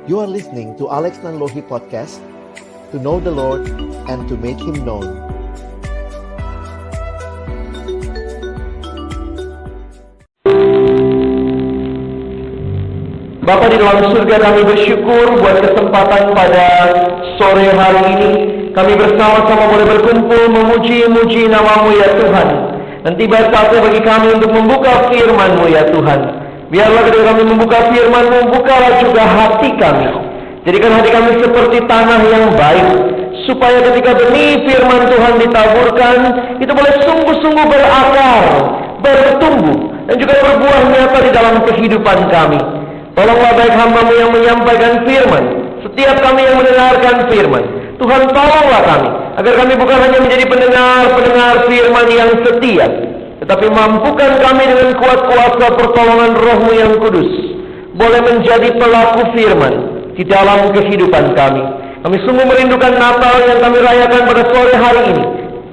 You are listening to Alex Nanlohi Podcast, to know the Lord and to make Him known. Bapa di dalam surga, kami bersyukur buat kesempatan pada sore hari ini. Kami bersama-sama boleh berkumpul memuji-muji nama-Mu ya Tuhan. Dan tiba saatnya bagi kami untuk membuka firman-Mu ya Tuhan. Biarlah ketika kami membuka firman-Mu, bukalah juga hati kami. Jadikan hati kami seperti tanah yang baik, supaya ketika benih firman Tuhan ditaburkan, itu boleh sungguh-sungguh berakar, bertumbuh, dan juga berbuah nyata di dalam kehidupan kami. Tolonglah baik hamba-Mu yang menyampaikan firman, setiap kami yang mendengarkan firman. Tuhan tolonglah kami, agar kami bukan hanya menjadi pendengar firman yang setia, tetapi mampukan kami dengan kuat kuasa pertolongan Roh-Mu yang kudus, boleh menjadi pelaku firman di dalam kehidupan kami. Kami sungguh merindukan Natal yang kami rayakan pada sore hari ini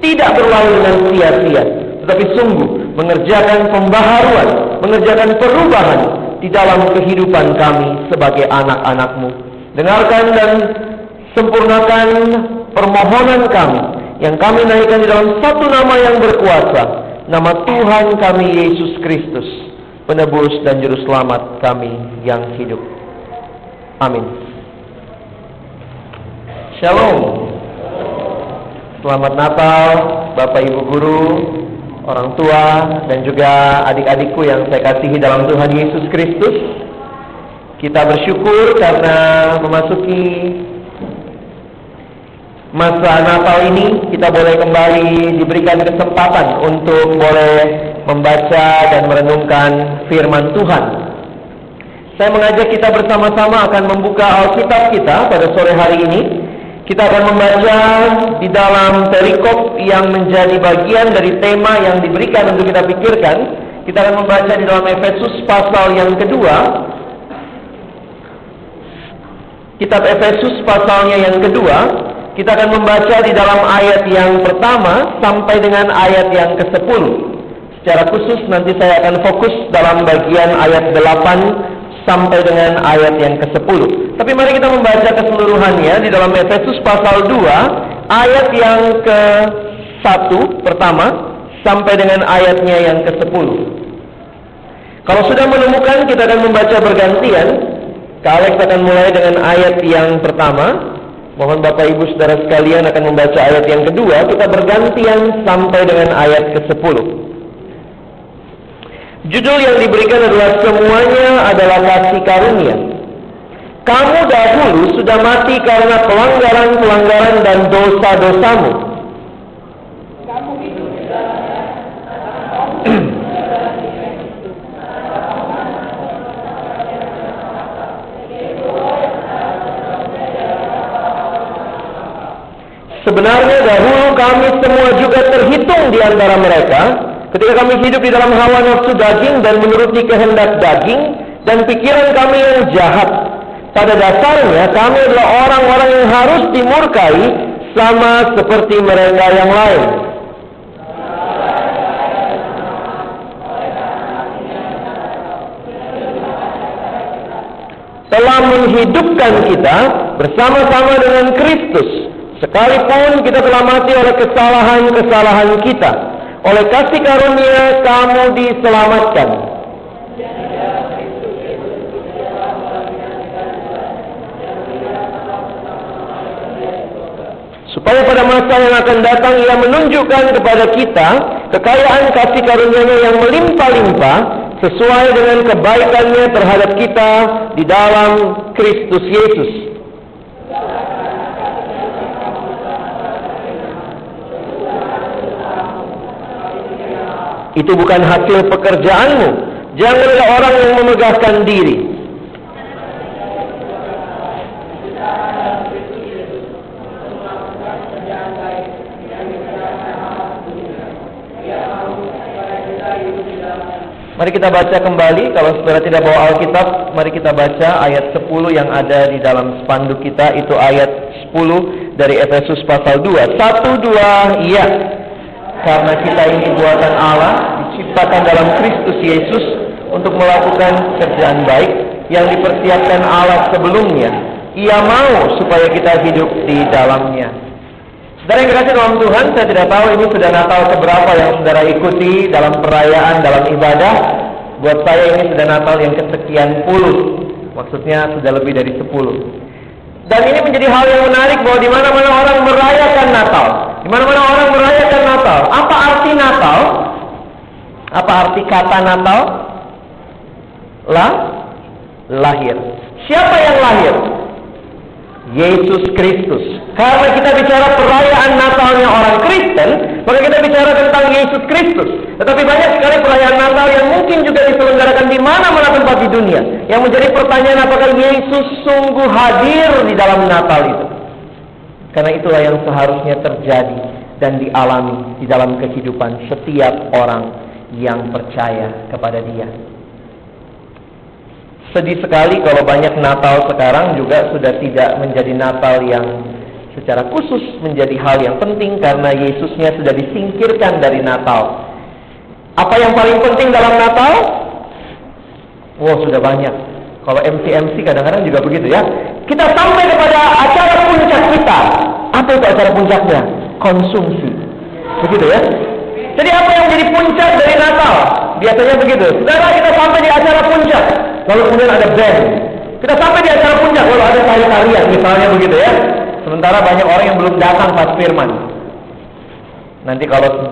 tidak berlalu dengan sia-sia, tetapi sungguh mengerjakan pembaharuan, mengerjakan perubahan di dalam kehidupan kami sebagai anak-anak-Mu. Dengarkan dan sempurnakan permohonan kami yang kami naikkan di dalam satu nama yang berkuasa, nama Tuhan kami Yesus Kristus, penebus dan juru selamat kami yang hidup. Amin. Shalom. Selamat Natal Bapak Ibu Guru, orang tua, dan juga adik-adikku yang saya kasihi dalam Tuhan Yesus Kristus. Kita bersyukur karena memasuki masa Natal ini, kita boleh kembali diberikan kesempatan untuk boleh membaca dan merenungkan firman Tuhan. Saya mengajak kita bersama-sama akan membuka Alkitab kita pada sore hari ini. Kita akan membaca di dalam perikop yang menjadi bagian dari tema yang diberikan untuk kita pikirkan. Kita akan membaca di dalam Efesus pasal yang kedua. Kitab Efesus pasalnya yang kedua. Kita akan membaca di dalam ayat yang pertama sampai dengan ayat yang ke-10. Secara khusus nanti saya akan fokus dalam bagian ayat 8 sampai dengan ayat yang ke-10. Tapi mari kita membaca keseluruhannya di dalam Efesus pasal 2 ayat yang ke-1 pertama sampai dengan ayatnya yang ke-10. Kalau sudah menemukan, kita akan membaca bergantian. Kak Alex akan mulai dengan ayat yang pertama. Mohon Bapak Ibu Saudara sekalian akan membaca ayat yang kedua. Kita bergantian sampai dengan ayat ke-10. Judul yang diberikan adalah semuanya adalah kasih karunia. Kamu dahulu sudah mati karena pelanggaran-pelanggaran dan dosa-dosamu. Sebenarnya dahulu kami semua juga terhitung di antara mereka, ketika kami hidup di dalam hawa nafsu daging dan menuruti kehendak daging dan pikiran kami yang jahat. Pada dasarnya kami adalah orang-orang yang harus dimurkai sama seperti mereka yang lain. Telah menghidupkan kita bersama-sama dengan Kristus, sekalipun kita telah mati oleh kesalahan-kesalahan kita. Oleh kasih karunia kamu diselamatkan. Supaya pada masa yang akan datang Ia menunjukkan kepada kita kekayaan kasih karunia-Nya yang melimpah-limpah sesuai dengan kebaikan-Nya terhadap kita di dalam Kristus Yesus. Itu bukan hasil pekerjaanmu. Janganlah orang yang memegahkan diri. Mari kita baca kembali. Kalau saudara tidak bawa Alkitab, mari kita baca ayat 10 yang ada di dalam spanduk kita. Itu ayat 10 dari Efesus pasal 2. 1, 2, iya. Karena kita ini buatan Allah, diciptakan dalam Kristus Yesus untuk melakukan kerjaan baik yang dipersiapkan Allah sebelumnya. Ia mau supaya kita hidup di dalamnya. Saudara yang dikasihi dalam Tuhan, saya tidak tahu ini sudah Natal keberapa yang saudara ikuti dalam perayaan, dalam ibadah. Buat saya ini sudah Natal yang kesekian puluh. Maksudnya sudah lebih dari 10. Dan ini menjadi hal yang menarik bahwa di mana-mana orang merayakan Natal. Di mana-mana orang merayakan Natal. Apa arti Natal? Apa arti kata Natal? Lahir. Siapa yang lahir? Yesus Kristus. Karena kita bicara perayaan Natalnya orang Kristen, maka kita bicara tentang Yesus Kristus. Tetapi banyak sekali perayaan Natal yang mungkin juga diselenggarakan di mana-mana tempat di dunia. Yang menjadi pertanyaan, apakah Yesus sungguh hadir di dalam Natal itu? Karena itulah yang seharusnya terjadi dan dialami di dalam kehidupan setiap orang yang percaya kepada Dia. Sedih sekali kalau banyak Natal sekarang juga sudah tidak menjadi Natal yang secara khusus menjadi hal yang penting karena Yesusnya sudah disingkirkan dari Natal. Apa yang paling penting dalam Natal? Sudah banyak. Kalau MC kadang-kadang juga begitu ya. Kita sampai kepada acara puncak kita. Apa itu acara puncaknya? Konsumsi. Begitu ya. Jadi apa yang menjadi puncak dari Natal? Biasanya begitu. Saudara, kita sampai di acara puncak, lalu kemudian ada band. Kita sampai di acara puncak, lalu ada tari-tarian, misalnya begitu ya. Sementara banyak orang yang belum datang pas firman. Nanti kalau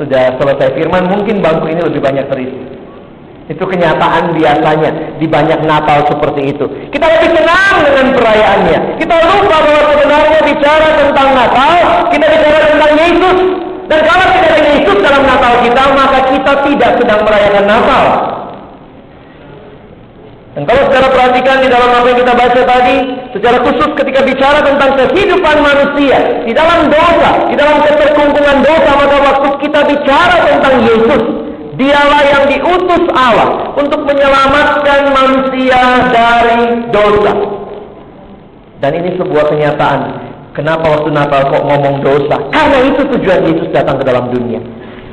sudah selesai firman, mungkin bangku ini lebih banyak terisi. Itu kenyataan biasanya di banyak Natal seperti itu. Kita lebih senang dengan perayaannya. Kita lupa bahwa sebenarnya bicara tentang Natal, kita bicara tentang Yesus. Dan kalau tidak ada Yesus dalam Natal kita, maka kita tidak sedang merayakan Natal. Dan kalau saudara perhatikan di dalam apa yang kita baca tadi, secara khusus ketika bicara tentang kehidupan manusia, di dalam dosa, di dalam keterkungkungan dosa, maka waktu kita bicara tentang Yesus, Dialah yang diutus Allah untuk menyelamatkan manusia dari dosa. Dan ini sebuah kenyataan. Kenapa waktu Natal kok ngomong dosa? Karena itu tujuan Yesus datang ke dalam dunia.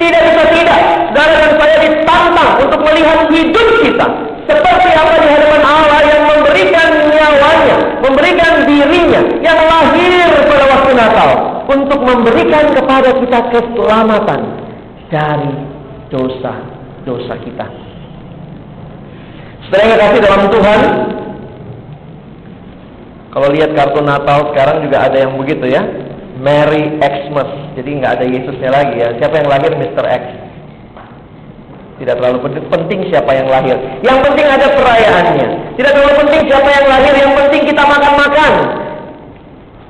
Tidak bisa tidak. Saudara dan saya ditantang untuk melihat hidup kita seperti apa di hadapan Allah yang memberikan nyawanya, memberikan dirinya, yang lahir pada waktu Natal untuk memberikan kepada kita keselamatan dari dosa-dosa kita. Saudara yang kasih dalam Tuhan, kalau lihat kartu Natal sekarang juga ada yang begitu ya, Merry Xmas. Jadi nggak ada Yesusnya lagi ya. Siapa yang lahir? Mr. X. Tidak terlalu penting siapa yang lahir. Yang penting ada perayaannya. Tidak terlalu penting siapa yang lahir. Yang penting kita makan-makan.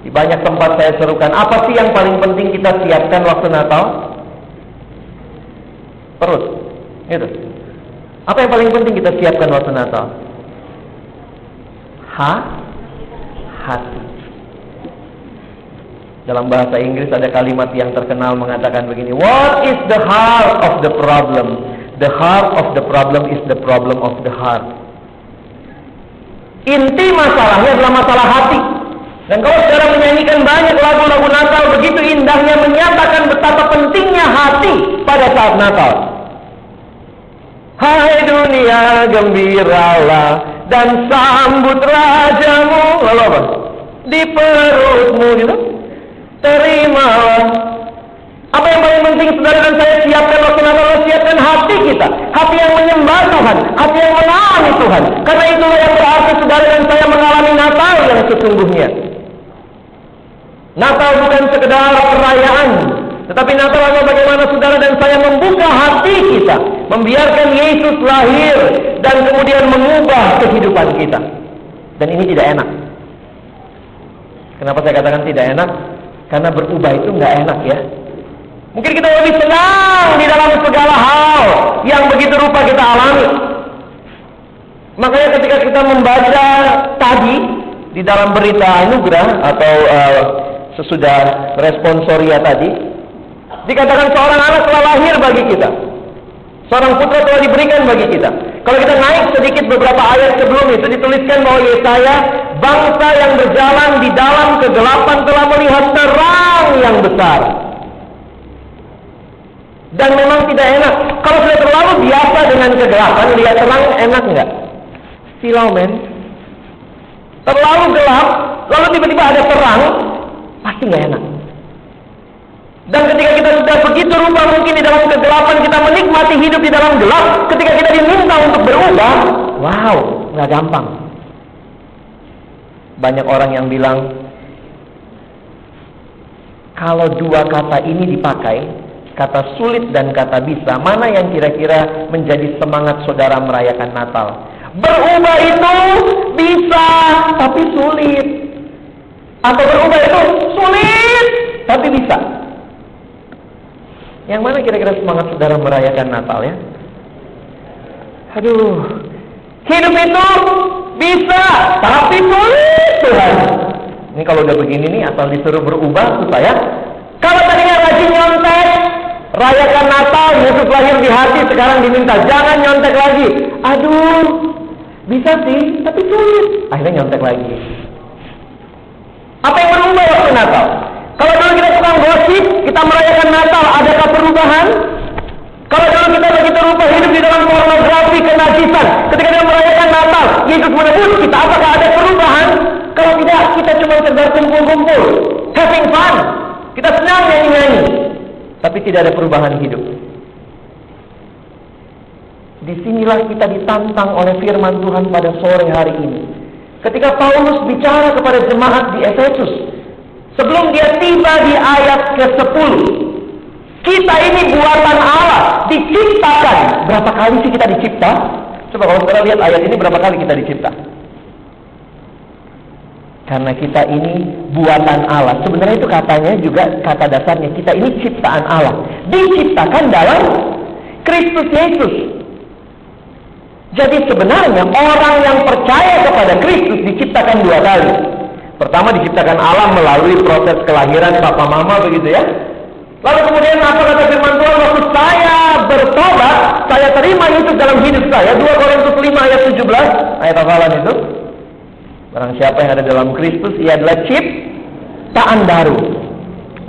Di banyak tempat saya serukan, apa sih yang paling penting kita siapkan waktu Natal? Perut. Gitu. Apa yang paling penting kita siapkan waktu Natal? Hati. Dalam bahasa Inggris ada kalimat yang terkenal mengatakan begini, what is the heart of the problem? The heart of the problem is the problem of the heart. Inti masalahnya adalah masalah hati. Dan kalau saudara menyanyikan banyak lagu-lagu Natal, begitu indahnya menyatakan betapa pentingnya hati pada saat Natal. Hai dunia, gembiralah dan sambut rajamu. Lalu apa? Di perutmu gitu. Terimalah. Apa yang paling penting saudara dan saya siapkan waktu Natal? Siapkan hati kita. Hati yang menyembah Tuhan. Hati yang mengalami Tuhan. Karena itulah yang berarti saudara dan saya mengalami Natal yang sesungguhnya. Natal bukan sekedar perayaan, tetapi Natal adalah bagaimana saudara dan saya membuka hati kita, membiarkan Yesus lahir dan kemudian mengubah kehidupan kita. Dan ini tidak enak. Kenapa saya katakan tidak enak? Karena berubah itu nggak enak ya. Mungkin kita lebih senang di dalam segala hal yang begitu rupa kita alami. Makanya ketika kita membaca tadi di dalam berita anugerah atau sesudah responsoria tadi, dikatakan seorang anak telah lahir bagi kita, seorang putra telah diberikan bagi kita. Kalau kita naik sedikit beberapa ayat sebelum itu, dituliskan bahwa Yesaya, bangsa yang berjalan di dalam kegelapan telah melihat terang yang besar. Dan memang tidak enak. Kalau sudah terlalu biasa dengan kegelapan, lihat terang enak enggak? Silau, men. Terlalu gelap, lalu tiba-tiba ada terang, pasti nggak enak. Dan ketika kita sudah begitu rupa mungkin di dalam kegelapan, kita menikmati hidup di dalam gelap, ketika kita diminta untuk berubah, wow, nggak gampang. Banyak orang yang bilang, kalau dua kata ini dipakai, kata sulit dan kata bisa, mana yang kira-kira menjadi semangat saudara merayakan Natal? Berubah itu bisa, tapi sulit. Atau berubah itu sulit, tapi bisa. Yang mana kira-kira semangat saudara merayakan Natal ya? Aduh, hidup itu bisa, tapi sulit Tuhan. Ini kalau udah begini nih, asal disuruh berubah susah ya. Kalau tadinya rajin nyontek, rayakan Natal, Yesus lahir di hati, sekarang diminta jangan nyontek lagi. Aduh, bisa sih, tapi sulit. Akhirnya nyontek lagi. Apa yang berubah waktu Natal? Kalau dulu kita tukang gosip, kita merayakan Natal, adakah perubahan? Kalau dulu kita begitu rupa hidup di dalam pornografi, kenajisan, ketika kita merayakan Natal, Yesus menebus kita, apakah ada perubahan? Kalau tidak, kita cuma sekedar kumpul-kumpul, having fun, kita senang nyanyi-nyanyi, tapi tidak ada perubahan hidup. Disinilah kita ditantang oleh firman Tuhan pada sore hari ini. Ketika Paulus bicara kepada jemaat di Efesus, sebelum dia tiba di ayat ke-10, kita ini buatan Allah, diciptakan. Berapa kali sih kita dicipta? Coba kalau saudara lihat ayat ini, berapa kali kita dicipta? Karena kita ini buatan Allah. Sebenarnya itu katanya juga, kata dasarnya, kita ini ciptaan Allah, diciptakan dalam Kristus Yesus. Jadi sebenarnya orang yang percaya kepada Kristus diciptakan dua kali. Pertama diciptakan Allah melalui proses kelahiran papa mama, begitu ya. Lalu kemudian apa kata firman Tuhan? Waktu saya bertobat, saya terima Yesus dalam hidup saya. 2 Korintus 5 ayat 17, ayat hafalan itu. Barang siapa yang ada dalam Kristus, ia adalah ciptaan baru.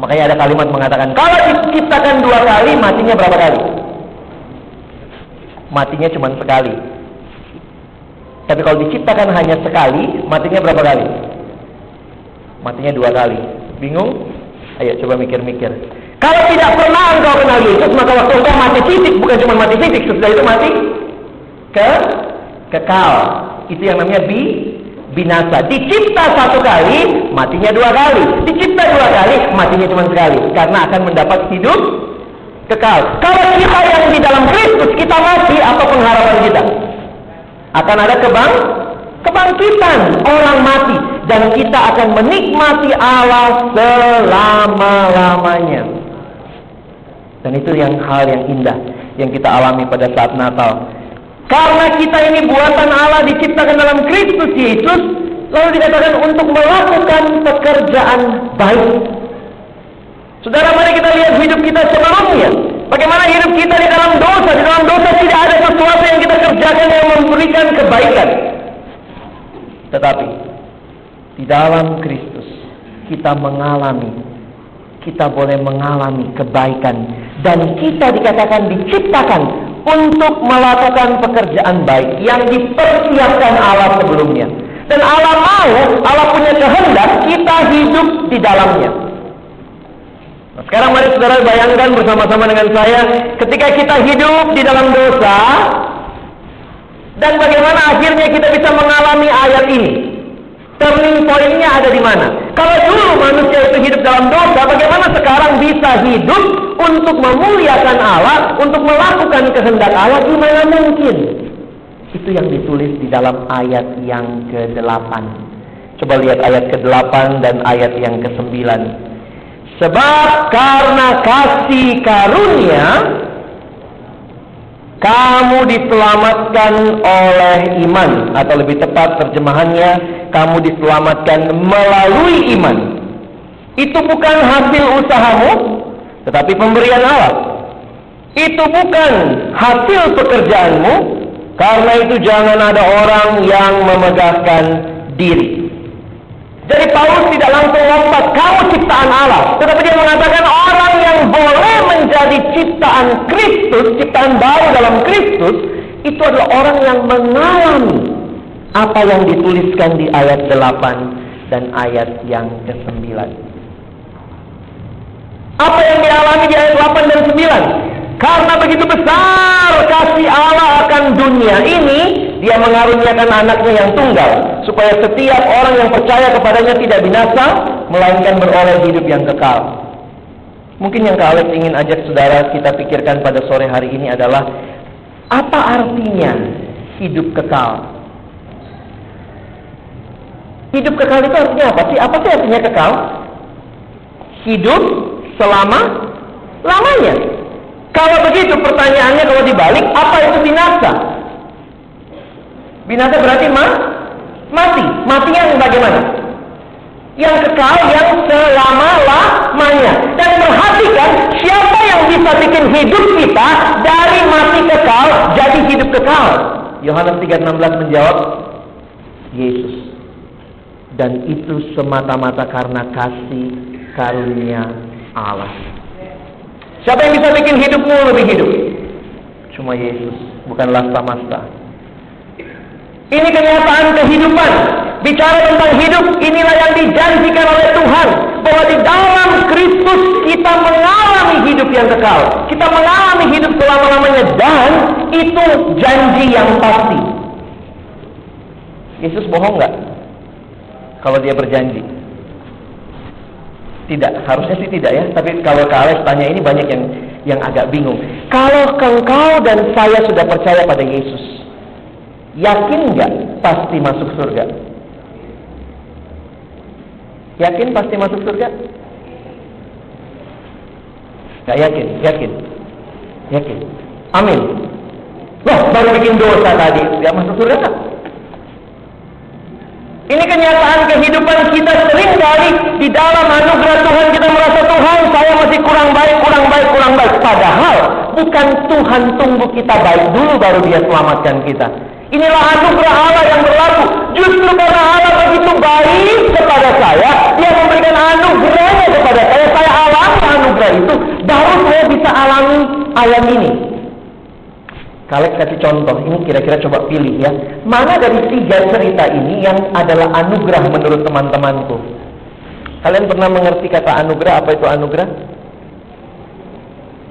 Makanya ada kalimat mengatakan, kalau diciptakan 2 kali, matinya berapa kali? Matinya cuma sekali. Tapi kalau diciptakan hanya sekali, matinya berapa kali? Matinya 2 kali. Bingung? Ayo coba mikir-mikir. Kalau tidak pernah engkau kenal Yesus, maka waktu engkau mati fisik, bukan cuma mati fisik, sesudah itu mati kekal. Itu yang namanya binasa. Dicipta 1 kali, matinya 2 kali. Dicipta 2 kali, matinya cuma sekali. Karena akan mendapat hidup kekal. Kalau kita yang di dalam Kristus, kita mati, apa pengharapan kita? Akan ada kebangkitan orang mati, dan kita akan menikmati Allah selama-lamanya. Dan itu hal yang indah yang kita alami pada saat Natal. Karena kita ini buatan Allah, diciptakan dalam Kristus Yesus, lalu dikatakan untuk melakukan pekerjaan baik. Saudara, mari kita lihat hidup kita sebelumnya. Bagaimana hidup kita di dalam dosa. Di dalam dosa tidak ada sesuatu yang kita kerjakan yang memberikan kebaikan. Tetapi di dalam Kristus kita boleh mengalami kebaikan, dan kita dikatakan diciptakan untuk melakukan pekerjaan baik yang dipersiapkan Allah sebelumnya. Dan Allah mau, Allah punya kehendak kita hidup di dalamnya. Nah, sekarang mari saudara bayangkan bersama-sama dengan saya, ketika kita hidup di dalam dosa, dan bagaimana akhirnya kita bisa mengalami ayat ini. Turning point-nya ada di mana? Kalau dulu manusia itu hidup dalam dosa, bagaimana sekarang bisa hidup untuk memuliakan Allah, untuk melakukan kehendak Allah? Gimana mungkin? Itu yang ditulis di dalam ayat yang ke-8. Coba lihat ayat ke-8 dan ayat yang ke-9. Sebab karena kasih karunia, kamu diselamatkan oleh iman. Atau lebih tepat terjemahannya, kamu diselamatkan melalui iman. Itu bukan hasil usahamu, tetapi pemberian Allah. Itu bukan hasil pekerjaanmu, karena itu jangan ada orang yang memegahkan diri. Jadi Paulus tidak langsung lompat, kamu ciptaan Allah. Tetapi dia mengatakan orang yang boleh menjadi ciptaan Kristus, ciptaan baru dalam Kristus, itu adalah orang yang mengalami apa yang dituliskan di ayat 8 dan ayat yang ke-9. Apa yang dialami di ayat 8 dan 9? Karena begitu besar kasih Allah akan dunia ini, Dia mengaruniakan anaknya yang tunggal, supaya setiap orang yang percaya kepadanya tidak binasa, melainkan beroleh hidup yang kekal. Mungkin yang Kak Alex ingin ajak saudara kita pikirkan pada sore hari ini adalah, apa artinya hidup kekal? Hidup kekal itu artinya apa sih? Apa sih artinya kekal? Hidup selama-lamanya. Kalau begitu pertanyaannya, kalau dibalik, apa itu binasa? Binasa berarti mati. Mati yang bagaimana? Yang kekal, yang selama-lamanya. Dan perhatikan, siapa yang bisa bikin hidup kita dari mati kekal jadi hidup kekal? Yohanes 3:16 menjawab, Yesus. Dan itu semata-mata karena kasih karunia Allah. Siapa yang bisa bikin hidupmu lebih hidup? Cuma Yesus, bukan lasta-masta. Ini kenyataan kehidupan. Bicara tentang hidup, inilah yang dijanjikan oleh Tuhan, bahwa di dalam Kristus kita mengalami hidup yang kekal. Kita mengalami hidup selama-lamanya, dan itu janji yang pasti. Yesus bohong nggak kalau Dia berjanji? Tidak, harusnya sih tidak ya. Tapi kalau Kak Alex tanya ini, banyak yang agak bingung. Kalau engkau dan saya sudah percaya pada Yesus, yakin nggak pasti masuk surga? Yakin pasti masuk surga? Nggak yakin? Yakin. Amin. Loh, baru bikin dosa tadi, nggak masuk surga nggak? Ini kenyataan kehidupan kita. Sering kali di dalam anugerah Tuhan kita merasa, Tuhan, saya masih kurang baik. Padahal bukan Tuhan tunggu kita baik dulu baru Dia selamatkan kita. Inilah anugerah Allah yang berlaku. Justru karena Allah begitu baik kepada saya, Dia memberikan anugerahnya kepada saya. Saya alami anugerah itu, baru saya bisa alami ayat ini. Kalian kasih contoh, ini kira-kira coba pilih ya. Mana dari 3 cerita ini yang adalah anugerah menurut teman-temanku? Kalian pernah mengerti kata anugerah? Apa itu anugerah?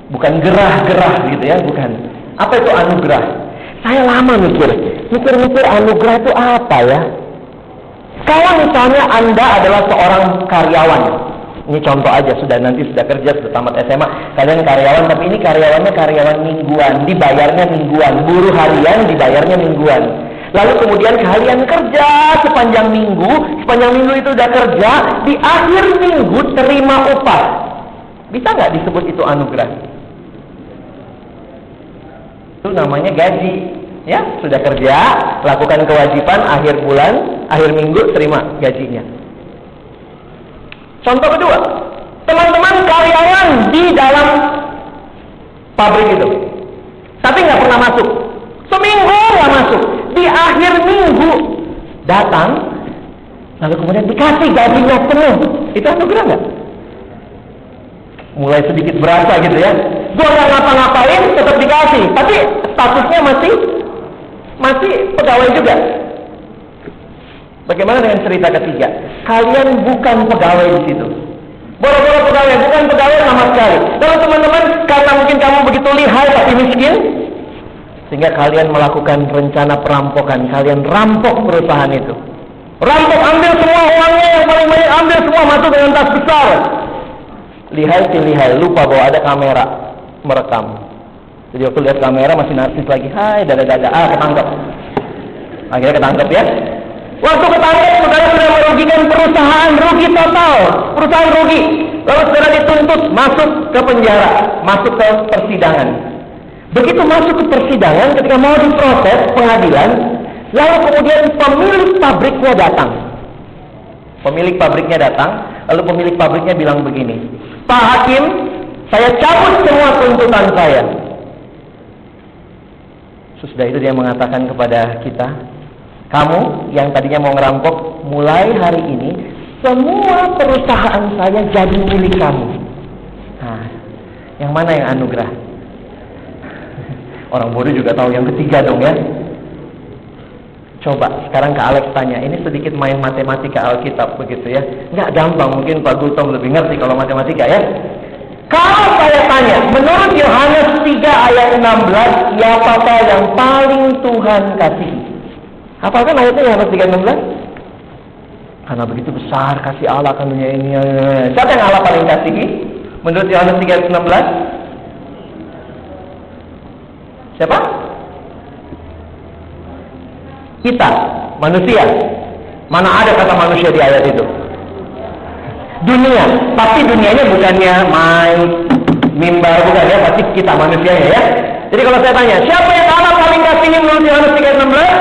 Bukan gerah-gerah gitu ya, bukan. Apa itu anugerah? Saya lama mikir anugerah itu apa ya? Kalau misalnya Anda adalah seorang karyawan, ini contoh aja, sudah kerja, sudah tamat SMA, kalian karyawan, tapi ini karyawan mingguan, dibayarnya mingguan, buruh harian dibayarnya mingguan. Lalu kemudian kalian kerja sepanjang minggu itu udah kerja, di akhir minggu terima upah. Bisa nggak disebut itu anugerah? Itu namanya gaji. Ya, sudah kerja, lakukan kewajiban, akhir bulan, akhir minggu terima gajinya. Contoh kedua, teman-teman karyawan di dalam pabrik itu, tapi nggak pernah masuk. Seminggu nggak masuk. Di akhir minggu datang, lalu kemudian dikasih gajinya penuh. Itu anugerah nggak? Mulai sedikit berasa gitu ya. Gua nggak ngapa-ngapain, tetap dikasih, tapi statusnya masih pegawai juga. Bagaimana dengan cerita ketiga? Kalian bukan pegawai di situ. Boro-boro pegawai, bukan pegawai sama sekali. Lalu teman-teman, karena mungkin kamu begitu lihai tapi miskin, sehingga kalian melakukan rencana perampokan. Kalian rampok perusahaan itu. Rampok, ambil semua uangnya yang paling banyak, ambil semua, masuk dengan tas besar. Lihai, lupa bahwa ada kamera merekam. Jadi waktu lihat kamera masih narsis lagi, hai, dada-dada, ketangkep. Akhirnya ketangkep ya. Waktu ketangkep, saudara sudah merugikan perusahaan, rugi total, perusahaan rugi. Lalu saudara dituntut masuk ke penjara, masuk ke persidangan. Begitu masuk ke persidangan, ketika mau diproses pengadilan, lalu kemudian pemilik pabriknya datang. Lalu pemilik pabriknya bilang begini, Pak Hakim, saya cabut semua tuntutan saya. Sesudah itu dia mengatakan kepada kita, kamu yang tadinya mau ngerampok, mulai hari ini semua perusahaan saya jadi milik kamu. Nah, yang mana yang anugerah? Orang bodoh juga tahu yang ketiga dong ya. Coba sekarang Kak Alex tanya, ini sedikit main matematika Alkitab begitu ya. Nggak gampang, mungkin Pak Gultom lebih ngerti kalau matematika ya. Kalau saya tanya, menurut Yohanes 3 ayat 16, siapakah yang paling Tuhan kasihi? Hafalkan ayatnya Yohanes 3:16? Karena begitu besar kasih Allah akan dunia ini. Siapa yang Allah paling kasihi? Menurut Yohanes 3:16? Siapa? Kita, manusia. Mana ada kata manusia di ayat itu? Dunia. Pasti dunianya bukannya mimbar, bukan ya. Pasti kita manusianya ya. Jadi kalau saya tanya, siapa yang Allah paling kasihi menurut Yohanes 3:16?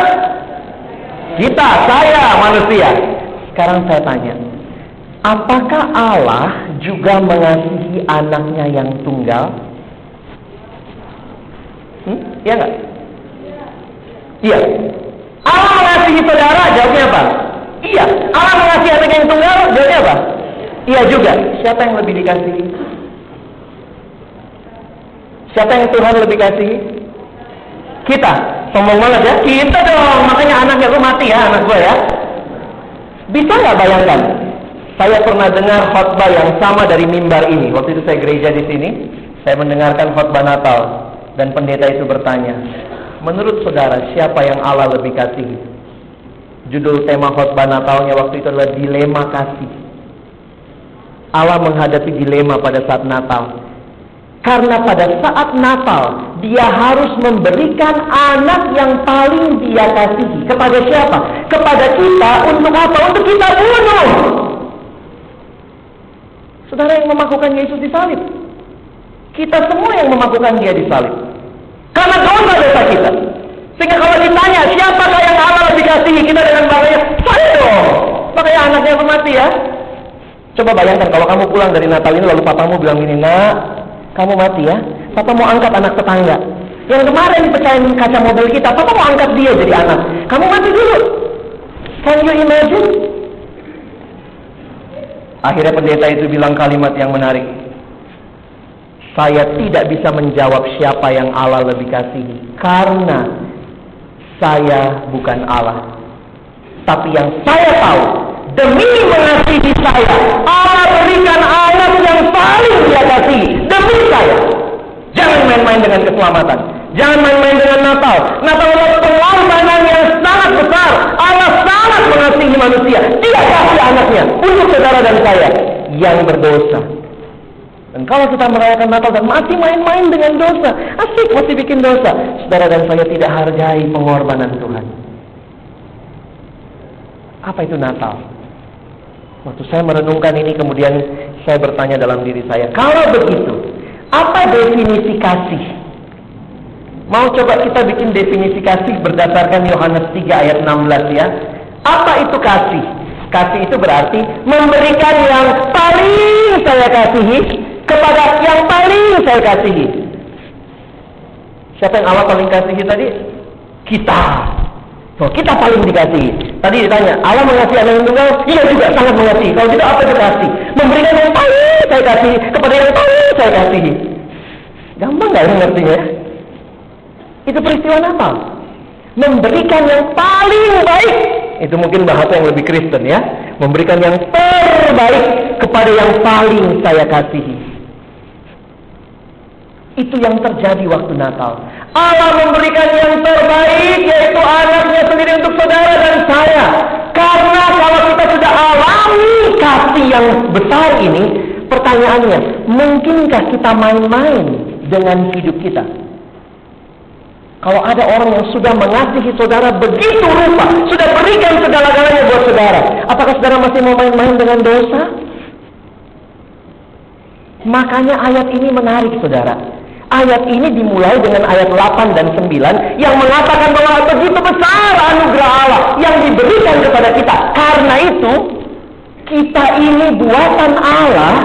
Kita, saya, manusia. Sekarang saya tanya, apakah Allah juga mengasihi anaknya yang tunggal? Iya nggak? Iya. Allah mengasihi saudara, jawabnya apa? Iya. Allah mengasihi anak yang tunggal, jawabnya apa? Iya juga. Siapa yang lebih dikasihi? Siapa yang Tuhan lebih kasihi? Kita. Sombong banget ya. Kita dong. Makanya anaknya gue mati ya, anak gue ya. Bisa nggak bayangkan? Saya pernah dengar khotbah yang sama dari mimbar ini. Waktu itu saya gereja di sini. Saya mendengarkan khotbah Natal. Dan pendeta itu bertanya, menurut saudara, siapa yang Allah lebih kasihi? Judul tema khotbah Natalnya waktu itu adalah dilema kasih. Allah menghadapi dilema pada saat Natal. Karena pada saat Natal, dia harus memberikan anak yang paling dia kasihi. Kepada siapa? Kepada kita. Untuk apa? Untuk kita bunuh. Saudara yang memakukan Yesus disalib. Kita semua yang memakukan dia disalib. Karena dosa kita. Sehingga kalau ditanya, siapakah yang Allah lebih kasihi? Kita dengan bangga, saya dong. Makanya anaknya mati ya. Coba bayangkan kalau kamu pulang dari Natal ini lalu papamu bilang gini, nak, kamu mati ya. Papa mau angkat anak tetangga. Yang kemarin pecahin kaca mobil kita, papa mau angkat dia jadi anak. Kamu mati dulu. Can you imagine? Akhirnya pendeta itu bilang kalimat yang menarik. Saya tidak bisa menjawab siapa yang Allah lebih kasihi. Karena saya bukan Allah. Tapi yang saya tahu, demi mengasihi saya, Allah berikan anak yang paling dia kasihi. Demi saya. Jangan main-main dengan keselamatan. Jangan main-main dengan Natal. Natal adalah pengorbanan yang sangat besar. Allah sangat mengasihi manusia. Dia kasih anaknya untuk saudara dan saya yang berdosa. Dan kalau kita merayakan Natal dan masih main-main dengan dosa, asik masih bikin dosa, saudara dan saya tidak hargai pengorbanan Tuhan. Apa itu Natal? Waktu saya merenungkan ini, kemudian saya bertanya dalam diri saya, kalau begitu, apa definisi kasih? Mau coba kita bikin definisi kasih berdasarkan Yohanes 3 ayat 16 ya. Apa itu kasih? Kasih itu berarti memberikan yang paling saya kasihi kepada yang paling saya kasihi. Siapa yang Allah paling kasihi tadi? Kita. Oh, kita paling dikasihi. Tadi ditanya, Allah mengasihi anak yang tunggal? Iya juga, sangat mengasihi. Kalau tidak, apa itu kasih? Memberikan yang paling saya kasihi kepada yang paling saya kasihi. Gampang nggak ngertinya? Itu peristiwa Natal. Memberikan yang paling baik. Itu mungkin bahasa yang lebih Kristen ya. Memberikan yang terbaik kepada yang paling saya kasihi. Itu yang terjadi waktu Natal. Allah memberikan yang terbaik, yaitu anaknya sendiri untuk saudara dan saya. Karena kalau kita sudah alami kasih yang besar ini, pertanyaannya, mungkinkah kita main-main dengan hidup kita? Kalau ada orang yang sudah mengasihi saudara begitu rupa, sudah berikan segala-galanya buat saudara, apakah saudara masih mau main-main dengan dosa? Makanya ayat ini menarik, saudara. Ayat ini dimulai dengan ayat 8 dan 9 yang mengatakan bahwa begitu besar anugerah Allah yang diberikan kepada kita. Karena itu, kita ini buatan Allah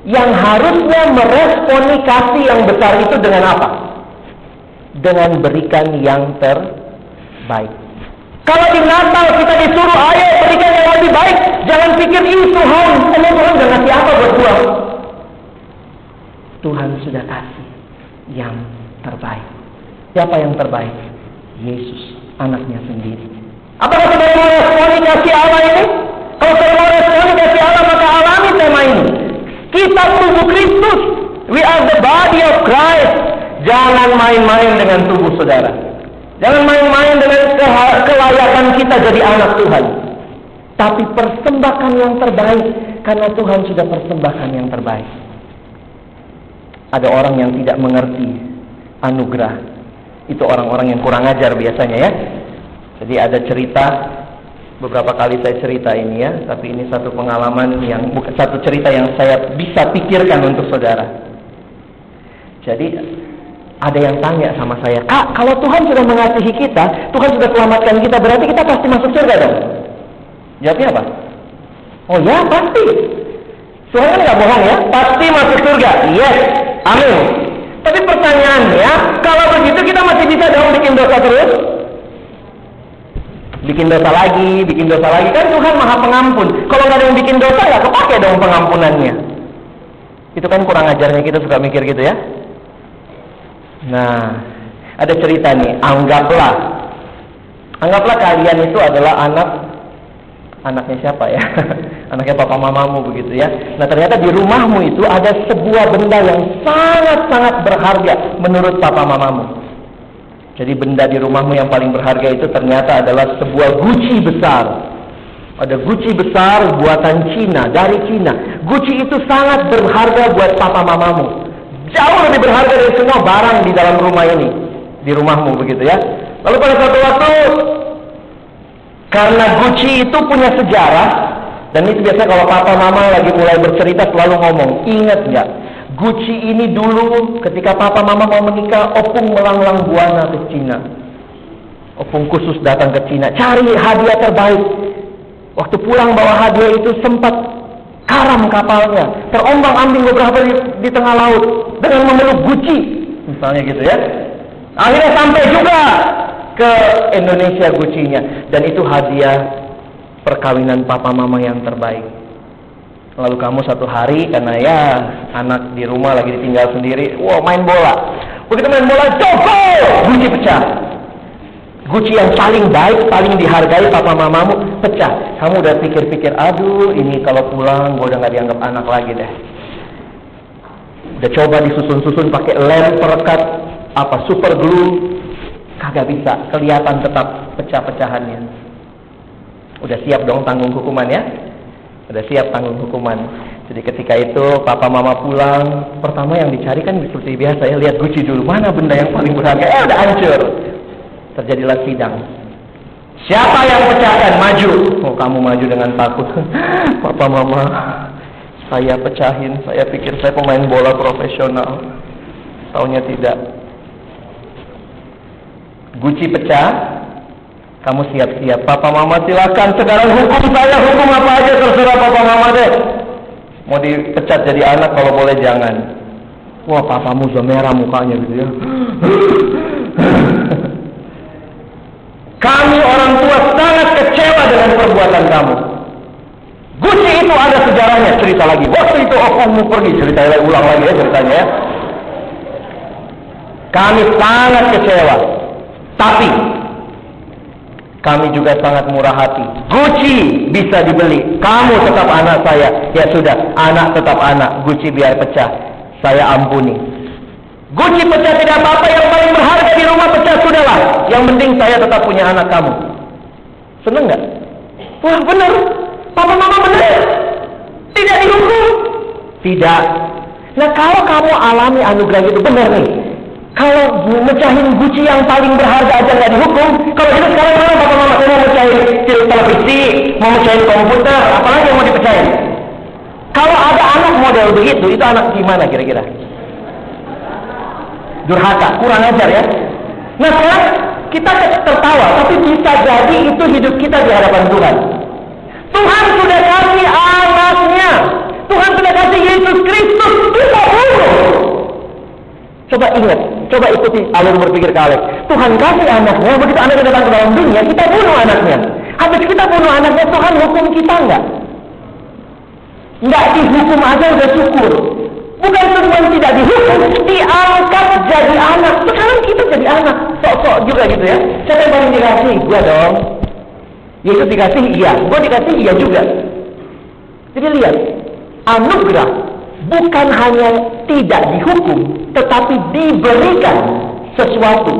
yang harusnya meresponi kasih yang besar itu dengan apa? Dengan berikan yang terbaik. Kalau di Natal kita disuruh, ayo berikan yang lebih baik, jangan pikir, Tuhan udah ngasih apa buat gua. Tuhan sudah kasih yang terbaik. Siapa yang terbaik? Yesus, anaknya sendiri. Apakah saudara mau responi kasih Allah ini? Kalau saudara mau responi kasih Allah, maka alami tema ini. Kita tubuh Kristus. We are the body of Christ. Jangan main-main dengan tubuh saudara. Jangan main-main dengan kelayakan kita jadi anak Tuhan. Tapi persembahkan yang terbaik, karena Tuhan sudah persembahkan yang terbaik. Ada orang yang tidak mengerti anugerah. Itu orang-orang yang kurang ajar biasanya ya. Jadi ada cerita, beberapa kali saya cerita ini ya, tapi ini satu pengalaman yang bukan satu cerita yang saya bisa pikirkan untuk saudara. Jadi ada yang tanya sama saya, "Kak, kalau Tuhan sudah mengasihi kita, Tuhan sudah selamatkan kita, berarti kita pasti masuk surga dong?" Jawabnya apa? Oh ya, pasti. Tuhan kan nggak bohong ya, pasti masuk surga. Yes, amin. Tapi pertanyaannya, kalau begitu kita masih bisa dong bikin dosa terus? Bikin dosa lagi, kan Tuhan Maha Pengampun. Kalau nggak ada yang bikin dosa, nggak kepake dong pengampunannya. Itu kan kurang ajarnya kita suka mikir gitu ya. Nah, ada cerita nih. Anggaplah kalian itu adalah anaknya siapa ya? Anaknya papa mamamu begitu ya. Nah, ternyata di rumahmu itu ada sebuah benda yang sangat-sangat berharga menurut papa mamamu. Jadi benda di rumahmu yang paling berharga itu ternyata adalah sebuah guci besar. Ada guci besar buatan Cina, dari Cina. Guci itu sangat berharga buat papa mamamu. Jauh lebih berharga dari semua barang di dalam rumah ini. Di rumahmu begitu ya. Lalu pada suatu waktu, karena Gucci itu punya sejarah, dan itu biasanya kalau papa mama lagi mulai bercerita selalu ngomong, ingat nggak? Gucci ini dulu ketika papa mama mau menikah, opung melanglang buana ke Cina. Opung khusus datang ke Cina, cari hadiah terbaik. Waktu pulang bawa hadiah itu sempat karam kapalnya, terombang-ambing beberapa di tengah laut dengan memeluk Gucci, misalnya gitu ya. Akhirnya sampai juga ke Indonesia Gucci-nya, dan itu hadiah perkawinan papa mama yang terbaik. Lalu kamu satu hari, karena ya anak di rumah lagi ditinggal sendiri, main bola. Begitu main bola, jokol, Gucci pecah. Gucci yang paling baik, paling dihargai papa mamamu pecah. Kamu udah pikir-pikir, aduh ini kalau pulang gue udah gak dianggap anak lagi deh. Udah coba disusun-susun pakai lem perekat super glue, kagak bisa, kelihatan tetap pecah-pecahannya. Udah siap dong tanggung hukuman ya? Udah siap tanggung hukuman. Jadi ketika itu papa mama pulang, pertama yang dicari kan seperti biasa ya, lihat Gucci dulu, mana benda yang paling berharga. Udah hancur. Terjadilah sidang. Siapa yang pecahkan? Maju. Kamu maju dengan takut. Papa mama, saya pecahin. Saya pikir saya pemain bola profesional. Taunya tidak. Gucci pecah. Kamu siap-siap. Papa mama silakan. Sekarang hukum saya, hukum apa aja terserah papa mama deh. Mau dipecat jadi anak, kalau boleh jangan. Wah, papamu sudah merah mukanya gitu ya. Kami orang tua sangat kecewa dengan perbuatan kamu. Gucci itu ada sejarahnya, cerita lagi. Waktu itu opungmu pergi, ceritanya ulang lagi ya ceritanya ya. Kami sangat kecewa. Tapi kami juga sangat murah hati. Gucci bisa dibeli, kamu tetap anak saya. Ya sudah, anak tetap anak. Gucci biar pecah, saya ampuni. Gucci pecah tidak apa-apa, yang paling berharga di rumah pecah, sudahlah. Yang penting saya tetap punya anak kamu. Seneng nggak? Wah benar, papa mama benar. Tidak dihukum. Tidak. Nah kalau kamu alami anugerah itu benar nih. Kalau mecahin Gucci yang paling berharga aja nggak dihukum, kalau gitu sekarang mana papa mama saya mau mecahin televisi, mau mecahin komputer, apalagi yang mau dipecahin? Kalau ada anak model begitu, itu anak gimana kira-kira? Durhaka, kurang ajar ya. Nah sekarang kita tertawa, tapi bisa jadi itu hidup kita di hadapan Tuhan. Tuhan sudah kasih anaknya, Tuhan sudah kasih Yesus Kristus, kita bunuh. Coba ingat, coba ikuti alur berpikir Alex. Tuhan kasih anaknya, begitu anaknya datang ke dalam dunia, kita bunuh anaknya. Habis kita bunuh anaknya, Tuhan hukum kita enggak? Enggak dihukum aja udah syukur. Bukan cuma tidak dihukum, diangkat jadi anak. Sekarang kita jadi anak, sok-sok juga gitu ya. Siapa yang paling dikasih? Gua dong. Yesus dikasih, iya. Gue dikasih, iya juga. Jadi lihat, anugerah bukan hanya tidak dihukum, tetapi diberikan sesuatu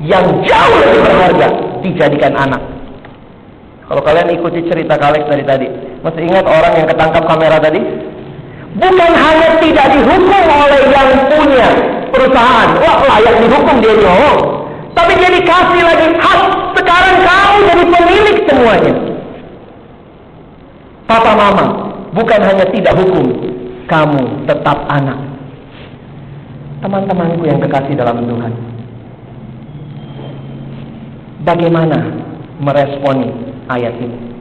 yang jauh lebih berharga, dijadikan anak. Kalau kalian ikuti cerita Alex dari tadi, masih ingat orang yang ketangkap kamera tadi? Bukan hanya tidak dihukum oleh yang punya perusahaan, wah layak dihukum dia nyolong, tapi dia dikasih lagi hak. Sekarang kamu jadi pemilik semuanya. Papa mama, bukan hanya tidak hukum, kamu tetap anak. Teman-temanku yang kekasih dalam Tuhan, bagaimana meresponi ayat ini?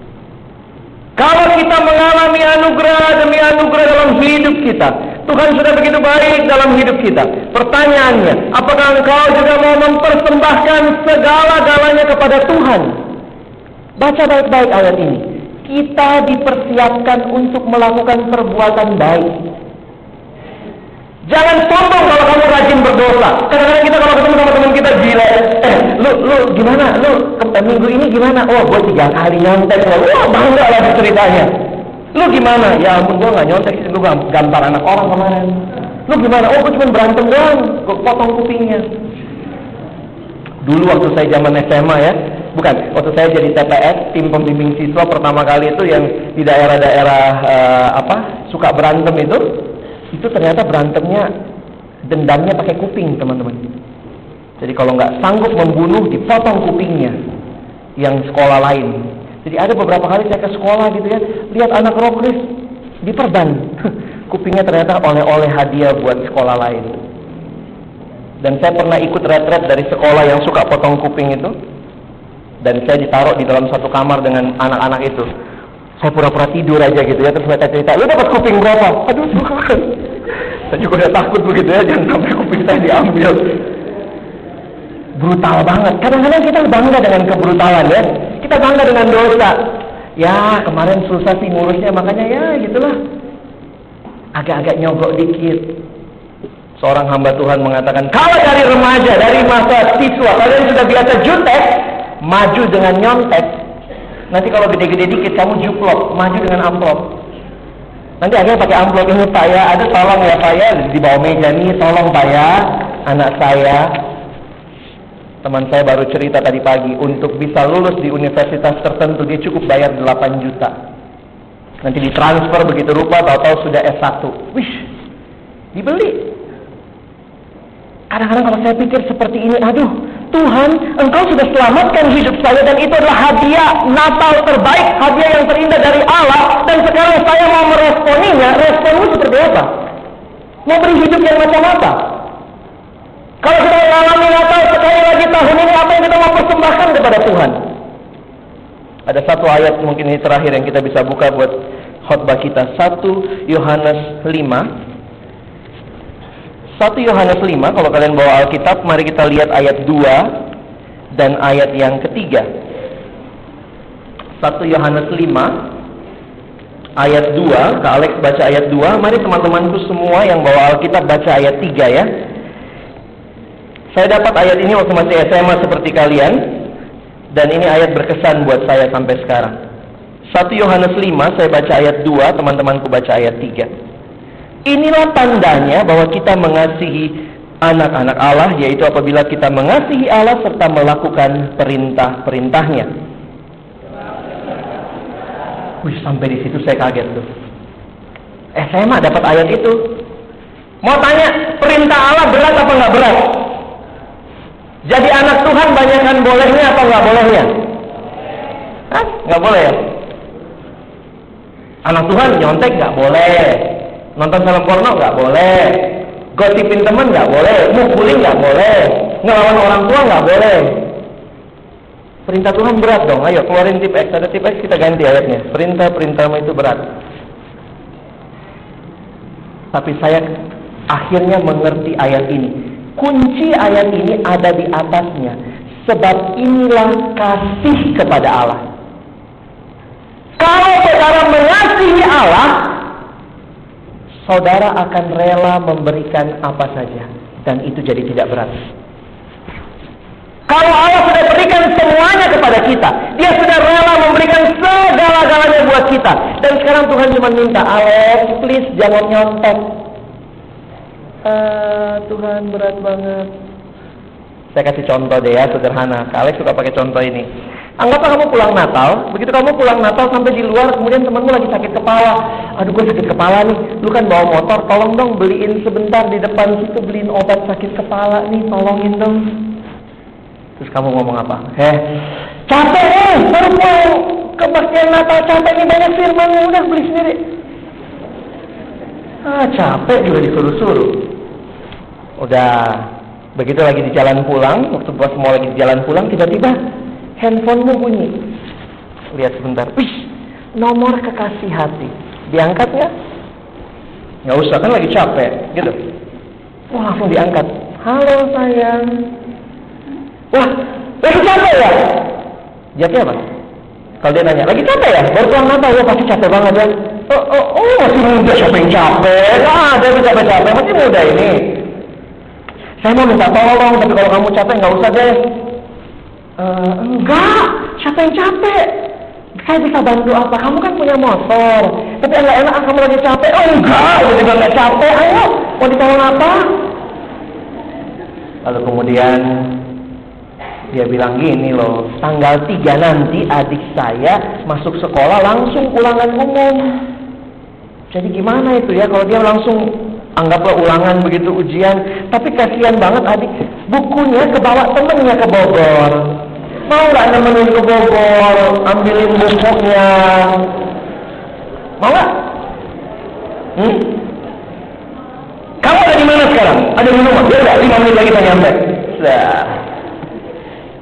Kalau kita mengalami anugerah demi anugerah dalam hidup kita, Tuhan sudah begitu baik dalam hidup kita. Pertanyaannya, apakah engkau juga mau mempersembahkan segala-galanya kepada Tuhan? Baca baik-baik ayat ini. Kita dipersiapkan untuk melakukan perbuatan baik. Jangan sombong kalau kamu rajin berdosa. Kadang-kadang kita kalau ketemu sama teman kita, gila, lu gimana? Lu minggu ini gimana? Oh, gue 3 kali nyontek. Wah, bangga lagi ceritanya. Lu gimana? Ya ampun, gue gak nyontek, gue gampar anak orang kemarin. Lu gimana? Oh, gue cuma berantem doang, gue potong kupingnya. Dulu waktu saya zaman SMA ya, bukan, waktu saya jadi TPS, tim pembimbing siswa pertama kali itu yang di daerah-daerah suka berantem itu ternyata berantemnya, dendamnya pakai kuping, teman-teman. Jadi kalau nggak sanggup membunuh, dipotong kupingnya yang sekolah lain. Jadi ada beberapa kali saya ke sekolah gitu ya, lihat anak rokris diperban kupingnya, ternyata oleh-oleh hadiah buat sekolah lain. Dan saya pernah ikut retret dari sekolah yang suka potong kuping itu, dan saya ditaruh di dalam satu kamar dengan anak-anak itu. Saya pura-pura tidur aja gitu ya, terus mereka cerita, lu dapat kuping berapa? Aduh Tuhan, saya juga udah takut begitu ya, jangan sampai kuping saya diambil. Brutal banget. Kadang-kadang kita bangga dengan kebrutalan ya, kita bangga dengan dosa. Ya kemarin susah sih ngurusnya, makanya ya gitulah, agak-agak nyogok dikit. Seorang hamba Tuhan mengatakan, kalau dari remaja, dari masa siswa kalian sudah biasa jutek, maju dengan nyontek. Nanti kalau gede-gede dikit kamu juplok, maju dengan amplop. Nanti akhirnya pakai amplop, ini Pak ya, ada tolong ya Pak ya, di bawah meja nih, tolong Pak ya, anak saya. Teman saya baru cerita tadi pagi, untuk bisa lulus di universitas tertentu dia cukup bayar 8 juta. Nanti ditransfer begitu rupa, tahu-tahu sudah S1. Wih, dibeli. Kadang-kadang kalau saya pikir seperti ini, aduh Tuhan, Engkau sudah selamatkan hidup saya, dan itu adalah hadiah Natal terbaik, hadiah yang terindah dari Allah, dan sekarang saya mau meresponinya. Responmu seperti apa? Mau beri hidup yang macam apa? Kalau kita mengalami Natal sekali lagi tahun ini, apa yang kita mau persembahkan kepada Tuhan? Ada satu ayat, mungkin ini terakhir yang kita bisa buka buat khotbah kita. 1 Yohanes 5. 1 Yohanes 5, kalau kalian bawa Alkitab, mari kita lihat ayat 2 dan ayat yang ketiga. 1 Yohanes 5 ayat 2, Kak Alex baca ayat 2. Mari teman-temanku semua yang bawa Alkitab baca ayat 3 ya. Saya dapat ayat ini waktu masih SMA seperti kalian, dan ini ayat berkesan buat saya sampai sekarang. 1 Yohanes 5, saya baca ayat 2, teman-temanku baca ayat 3. Inilah tandanya bahwa kita mengasihi anak-anak Allah, yaitu apabila kita mengasihi Allah serta melakukan perintah-perintahnya. Wih, sampai di situ saya kaget tuh. SMA dapat ayat itu. Mau tanya, perintah Allah berat apa nggak berat? Jadi anak Tuhan banyakkan bolehnya apa nggak bolehnya? Hah? Nggak boleh ya? Anak Tuhan nyontek nggak boleh, nonton film porno nggak boleh, gosipin teman nggak boleh, mukulin nggak boleh, ngelawan orang tua nggak boleh. Perintah Tuhan berat dong. Ayo keluarin tip X, ada tip X, kita ganti ayatnya. Perintah-perintahmu itu berat. Tapi saya akhirnya mengerti ayat ini. Kunci ayat ini ada di atasnya. Sebab inilah kasih kepada Allah. Kalau saudara mengasihi Allah, saudara akan rela memberikan apa saja, dan itu jadi tidak berat. Kalau Allah sudah berikan semuanya kepada kita, Dia sudah rela memberikan kita. Dan sekarang Tuhan cuma minta, Alex, please jangan nyontek. Tuhan berat banget. Saya kasih contoh deh ya, sederhana. Kak Alex suka pakai contoh ini. Anggaplah kamu pulang Natal. Begitu kamu pulang Natal sampai di luar, kemudian temanmu lagi sakit kepala. Aduh, gue sakit kepala nih. Lu kan bawa motor, tolong dong beliin sebentar di depan situ, beliin obat sakit kepala nih, tolongin dong. Terus kamu ngomong apa? Capek nih, baru pulang kebaktian Natal, capek nih, banyak firman, udah beli sendiri. Capek juga disuruh-suruh. Udah, begitu lagi di jalan pulang, waktu pas mau lagi di jalan pulang, tiba-tiba handphonemu bunyi. Lihat sebentar, nomor kekasih hati. Diangkat nggak? Nggak usah, kan lagi capek, gitu. Wah, langsung diangkat. Halo sayang. Wah, lagi capek ya? Jawabnya apa? Kalau dia nanya, lagi capek ya? Baru pulang Natal ya, pasti capek banget ya. Masih muda, siapa yang capek? Dia bisa capek, masih muda ini. Saya mau minta tolong, tapi kalau kamu capek nggak usah deh. Enggak, siapa yang capek? Saya bisa bantu apa? Kamu kan punya motor. Tapi enak-enak kamu lagi capek. Enggak, udah juga nggak capek. Ayo, mau ditolong apa? Lalu kemudian dia bilang gini loh, tanggal 3 nanti adik saya masuk sekolah langsung ulangan umum. Jadi gimana itu ya kalau dia langsung anggaplah ulangan begitu ujian. Tapi kasihan banget adik, bukunya kebawa temennya ke Bogor. Mau nggak nemenin ke Bogor, ambilin bukunya? Mau nggak? Kamu ada di mana sekarang? Ada di rumah? Ya udah, 5 menit lagi saya nyampe. Sudah.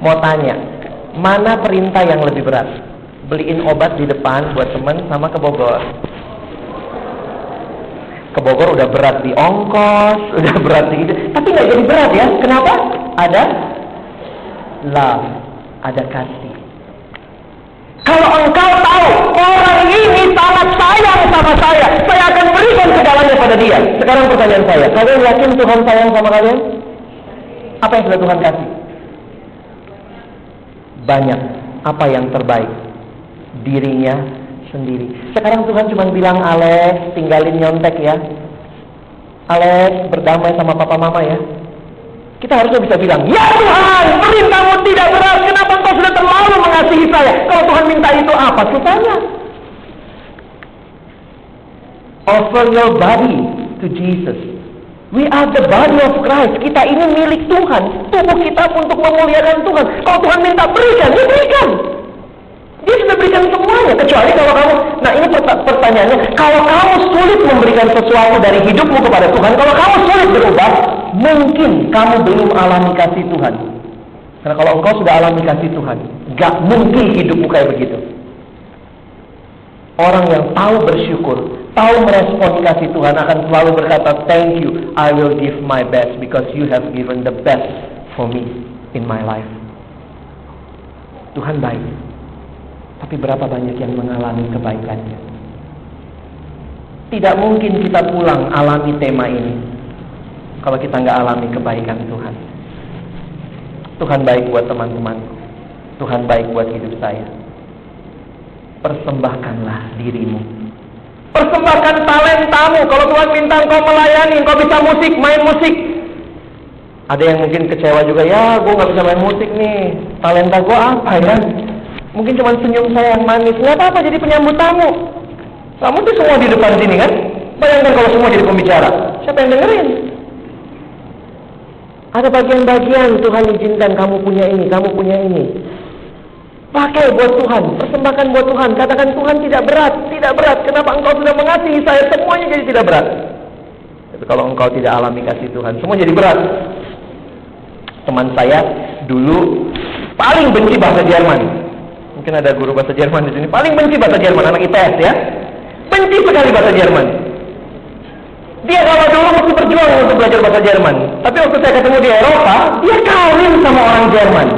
Mau tanya, mana perintah yang lebih berat? Beliin obat di depan buat teman sama ke Bogor. Ke Bogor udah berat di ongkos, udah berat di itu. Tapi nggak jadi berat ya. Kenapa? Ada love, ada kasih. Kalau engkau tahu orang ini sangat sayang sama saya akan berikan segalanya pada dia. Sekarang pertanyaan saya, kalian yakin Tuhan sayang sama kalian? Apa yang sudah Tuhan kasih? Banyak. Apa yang terbaik? Dirinya sendiri. Sekarang Tuhan cuma bilang, Alex, tinggalin nyontek ya. Alex, berdamai sama papa mama ya. Kita harusnya bisa bilang, ya Tuhan, perintahmu tidak berat. Kenapa engkau sudah terlalu mengasihi saya? Kalau Tuhan minta itu apa susahnya? Offer your body to Jesus. We are the body of Christ. Kita ini milik Tuhan. Tubuh kita untuk memuliakan Tuhan. Kalau Tuhan minta berikan, dia berikan. Dia sudah berikan semuanya. Kecuali kalau kamu, nah ini pertanyaannya, kalau kamu sulit memberikan sesuatu dari hidupmu kepada Tuhan, kalau kamu sulit berubah, mungkin kamu belum alami kasih Tuhan. Karena kalau engkau sudah alami kasih Tuhan, gak mungkin hidupmu kayak begitu. Orang yang tahu bersyukur, tahu merespon kasih Tuhan akan selalu berkata, thank you, I will give my best because you have given the best for me in my life. Tuhan baik, tapi berapa banyak yang mengalami kebaikannya? Tidak mungkin kita pulang alami tema ini kalau kita nggak alami kebaikan Tuhan. Tuhan baik buat teman-temanku, Tuhan baik buat hidup saya. Persembahkanlah dirimu, persembahkan talentamu. Kalau Tuhan minta engkau melayani, engkau bisa musik, main musik. Ada yang mungkin kecewa juga, ya gue nggak bisa main musik nih, talenta gue apa ya? Mungkin cuma senyum saya yang manis. Nggak apa-apa jadi penyambut tamu. Kamu tuh semua di depan sini kan? Bayangkan kalau semua jadi pembicara, siapa yang dengerin? Ada bagian-bagian Tuhan izinkan kamu punya ini, kamu punya ini. Pakai buat Tuhan, persembahkan buat Tuhan. Katakan, Tuhan tidak berat, tidak berat. Kenapa engkau sudah mengasihi saya, semuanya jadi tidak berat. Tapi kalau engkau tidak alami kasih Tuhan, semua jadi berat. Teman saya dulu paling benci bahasa Jerman. Mungkin ada guru bahasa Jerman di sini. Paling benci bahasa Jerman, anak IPS ya. Benci sekali bahasa Jerman. Dia kalau dulu mesti berjuang untuk belajar bahasa Jerman. Tapi waktu saya ketemu di Eropa, dia kawin sama orang Jerman.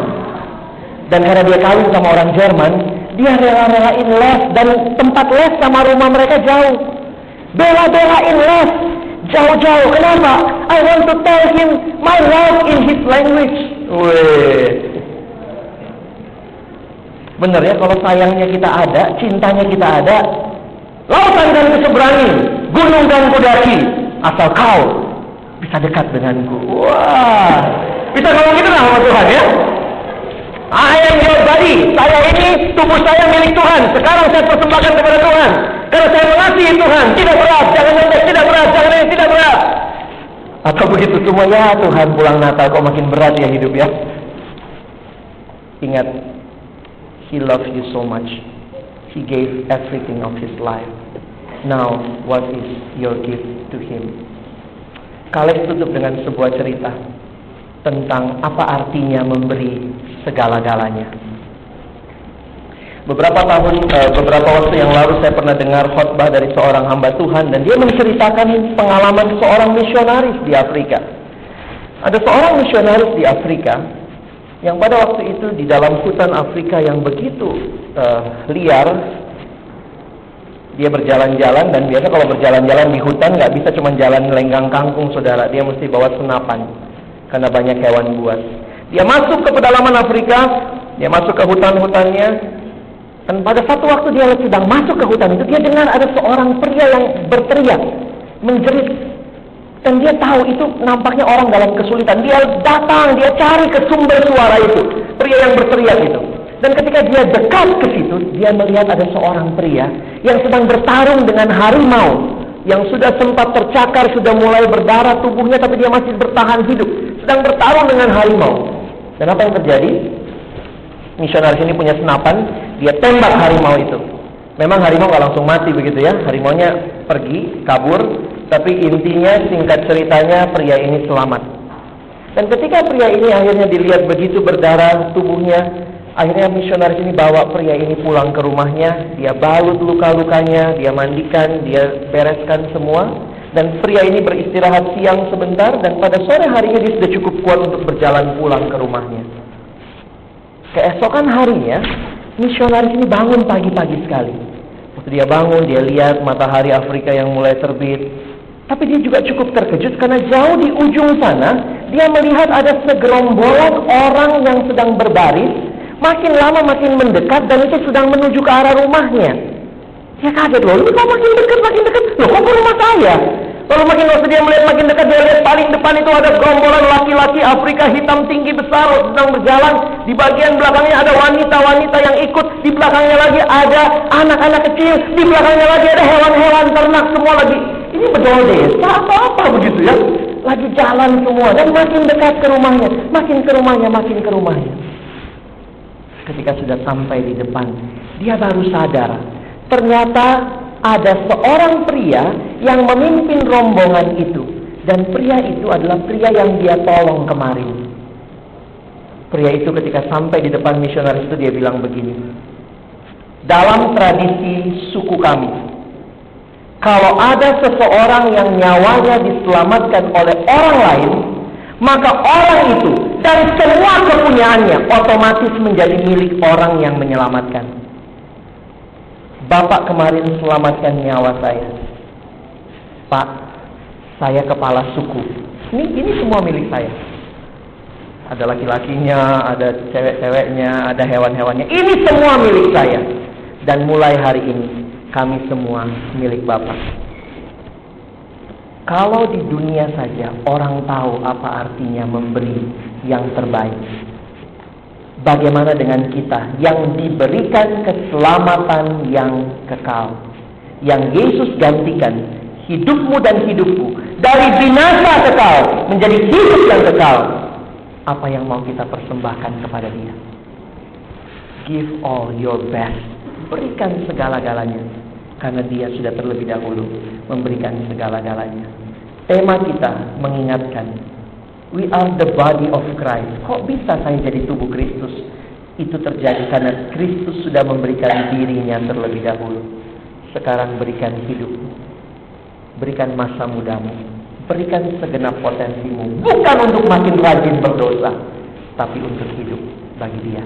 Dan karena dia kawin sama orang Jerman, dia rela-relain les. Dan tempat les sama rumah mereka jauh. Bela-belain les jauh-jauh. Kenapa? I want to tell him my love in his language. Wih. Bener ya, kalau sayangnya kita ada, cintanya kita ada, Lautan dan kuseberangi, gunung dan kudaki, asal kau bisa dekat denganku. Wah, bisa ngomong gitu lah sama Tuhan ya. I am your body. Saya ini, tubuh saya milik Tuhan. Sekarang saya persembahkan kepada Tuhan. Karena saya mengasihi Tuhan. Tidak berat, jangan nendek, tidak berat, jangan nendek, tidak berat. Atau begitu semua, ya Tuhan pulang Natal kok makin berat ya hidup ya. Ingat, He loves you so much. He gave everything of His life. Now, what is your gift to Him? Kaleb tutup dengan sebuah cerita tentang apa artinya memberi segala-galanya. Beberapa waktu yang lalu saya pernah dengar khotbah dari seorang hamba Tuhan, dan dia menceritakan pengalaman seorang misionaris di Afrika. Ada seorang misionaris di Afrika yang pada waktu itu di dalam hutan Afrika yang begitu liar. Dia berjalan-jalan, dan biasa kalau berjalan-jalan di hutan nggak bisa cuma jalan lenggang kangkung, saudara. Dia mesti bawa senapan karena banyak hewan buas. Dia masuk ke pedalaman Afrika, dia masuk ke hutan-hutannya, dan pada satu waktu dia sedang masuk ke hutan itu, dia dengar ada seorang pria yang berteriak, menjerit, dan dia tahu itu nampaknya orang dalam kesulitan. Dia datang, dia cari ke sumber suara itu, pria yang berteriak itu. Dan ketika dia dekat ke situ, dia melihat ada seorang pria yang sedang bertarung dengan harimau yang sudah sempat tercakar, sudah mulai berdarah tubuhnya, tapi dia masih bertahan hidup, sedang bertarung dengan harimau. Dan apa yang terjadi? Misionaris ini punya senapan, dia tembak harimau itu. Memang harimau gak langsung mati begitu ya, harimaunya pergi, kabur, tapi intinya singkat ceritanya pria ini selamat. Dan ketika pria ini akhirnya dilihat begitu berdarah tubuhnya, akhirnya misionaris ini bawa pria ini pulang ke rumahnya. Dia balut luka-lukanya, dia mandikan, dia bereskan semua. Dan pria ini beristirahat siang sebentar, dan pada sore harinya dia sudah cukup kuat untuk berjalan pulang ke rumahnya. Keesokan harinya, misionaris ini bangun pagi-pagi sekali. Waktu dia bangun, dia lihat matahari Afrika yang mulai terbit. Tapi dia juga cukup terkejut karena jauh di ujung sana, dia melihat ada segerombolan orang yang sedang berbaris. Makin lama makin mendekat, dan itu sedang menuju ke arah rumahnya. Dia kaget, loh, ini kok makin dekat, loh kok ke rumah saya? Lalu makin waktu dia melihat makin dekat, dia lihat paling depan itu ada gerombolan laki-laki Afrika hitam tinggi besar sedang berjalan. Di bagian belakangnya ada wanita-wanita yang ikut. Di belakangnya lagi ada anak-anak kecil. Di belakangnya lagi ada hewan-hewan ternak semua lagi. Ini betul desa atau apa begitu ya? Lagi jalan semua, dan makin dekat ke rumahnya, makin ke rumahnya, makin ke rumahnya. Ketika sudah sampai di depan, dia baru sadar, ternyata ada seorang pria yang memimpin rombongan itu. Dan pria itu adalah pria yang dia tolong kemarin. Pria itu ketika sampai di depan misionaris itu, dia bilang begini, dalam tradisi suku kami, kalau ada seseorang yang nyawanya diselamatkan oleh orang lain, maka orang itu dan semua kepunyaannya otomatis menjadi milik orang yang menyelamatkan. Bapak kemarin selamatkan nyawa saya. Pak, saya kepala suku. Ini semua milik saya. Ada laki-lakinya, ada cewek-ceweknya, ada hewan-hewannya. Ini semua milik saya. Dan mulai hari ini, kami semua milik Bapak. Kalau di dunia saja orang tahu apa artinya memberi yang terbaik, bagaimana dengan kita yang diberikan keselamatan yang kekal, yang Yesus gantikan hidupmu dan hidupku dari binasa kekal menjadi hidup yang kekal? Apa yang mau kita persembahkan kepada Dia? Give all your best. Berikan segala-galanya, karena Dia sudah terlebih dahulu memberikan segala-galanya. Tema kita mengingatkan, we are the body of Christ. Kok bisa saya jadi tubuh Kristus? Itu terjadi karena Kristus sudah memberikan dirinya terlebih dahulu. Sekarang berikan hidupmu, berikan masa mudamu, berikan segenap potensimu, bukan untuk makin rajin berdosa, tapi untuk hidup bagi Dia.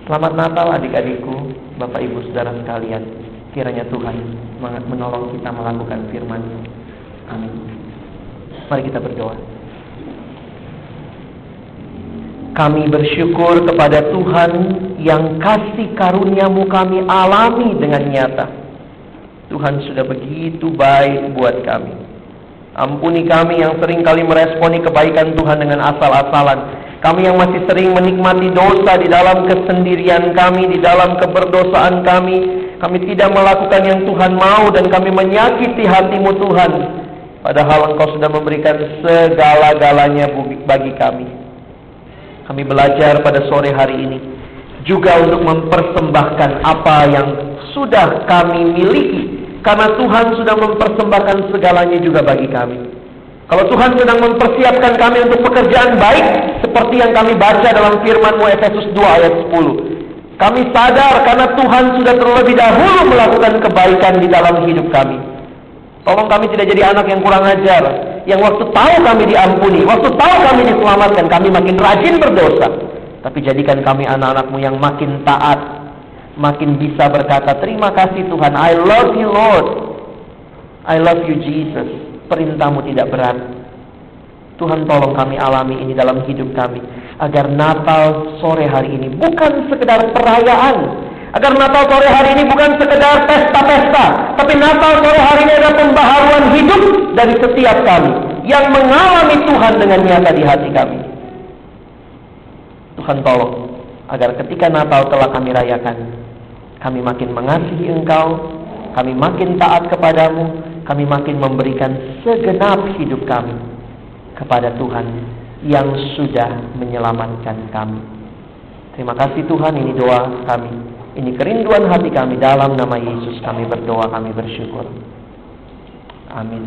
Selamat Natal adik-adikku, Bapak Ibu Saudara sekalian. Kiranya Tuhan menolong kita melakukan firman. Amin. Mari kita berdoa. Kami bersyukur kepada Tuhan yang kasih karunia-Mu kami alami dengan nyata. Tuhan sudah begitu baik buat kami. Ampuni kami yang sering kali meresponi kebaikan Tuhan dengan asal-asalan. Kami yang masih sering menikmati dosa di dalam kesendirian kami, di dalam keberdosaan kami. Kami tidak melakukan yang Tuhan mau dan kami menyakiti hati-Mu Tuhan. Padahal Engkau sudah memberikan segala-galanya bagi kami. Kami belajar pada sore hari ini juga untuk mempersembahkan apa yang sudah kami miliki. Karena Tuhan sudah mempersembahkan segalanya juga bagi kami. Kalau Tuhan sedang mempersiapkan kami untuk pekerjaan baik, seperti yang kami baca dalam firman-Mu Efesus 2 ayat 10. Kami sadar karena Tuhan sudah terlebih dahulu melakukan kebaikan di dalam hidup kami. Tolong kami tidak jadi anak yang kurang ajar, yang waktu tahu kami diampuni, waktu tahu kami diselamatkan, kami makin rajin berdosa. Tapi jadikan kami anak-anak-Mu yang makin taat, makin bisa berkata, terima kasih Tuhan, I love you Lord, I love you Jesus. Perintah-Mu tidak berat. Tuhan tolong kami alami ini dalam hidup kami, agar Natal sore hari ini bukan sekedar perayaan, agar Natal sore hari ini bukan sekedar pesta-pesta, tapi Natal sore hari ini adalah pembaharuan hidup dari setiap kami yang mengalami Tuhan dengan nyata di hati kami. Tuhan tolong agar ketika Natal telah kami rayakan, kami makin mengasihi Engkau, kami makin taat kepadamu, kami makin memberikan segenap hidup kami kepada Tuhan yang sudah menyelamatkan kami. Terima kasih Tuhan, ini doa kami, ini kerinduan hati kami, dalam nama Yesus kami berdoa, kami bersyukur. Amin.